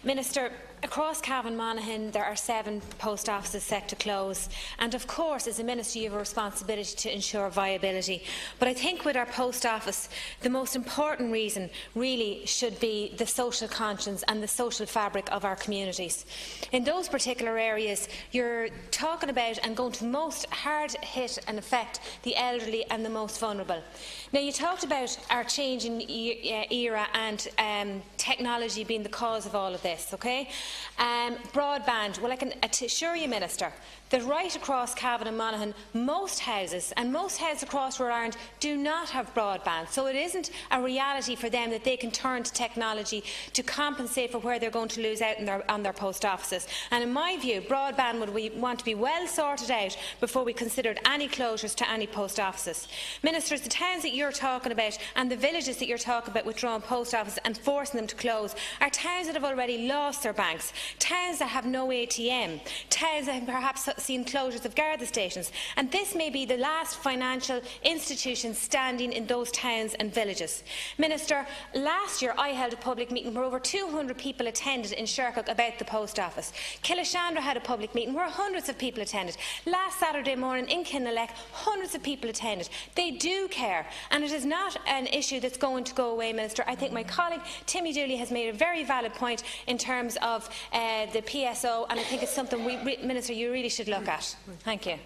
Minister, across Cavan Monaghan there are 7 post offices set to close, and of course as a minister you have a responsibility to ensure viability. But I think with our post office the most important reason really should be the social conscience and the social fabric of our communities. In those particular areas you're talking about and going to most hard hit and affect the elderly and the most vulnerable. Now, you talked about our changing era and technology being the cause of all of this. Okay, broadband. Well, I can assure you, Minister, that right across Cavan and Monaghan, most houses across rural Ireland do not have broadband. So it isn't a reality for them that they can turn to technology to compensate for where they're going to lose out on their post offices. And in my view, broadband would want to be well sorted out before we considered any closures to any post offices. Ministers, the towns that you're talking about and the villages that you're talking about withdrawing post offices and forcing them to close are towns that have already lost their banks, towns that have no ATM, towns that have perhaps seen closures of Garda stations, and this may be the last financial institution standing in those towns and villages. Minister, last year I held a public meeting where over 200 people attended in Shercock about the post office. Killashandra had a public meeting where hundreds of people attended. Last Saturday morning in Kinnalek, hundreds of people attended. They do care, and it is not an issue that's going to go away, Minister. I think my colleague Timmy Dooley has made a very valid point in terms of the PSO, and I think it's something Minister, you really should look at. Thank you.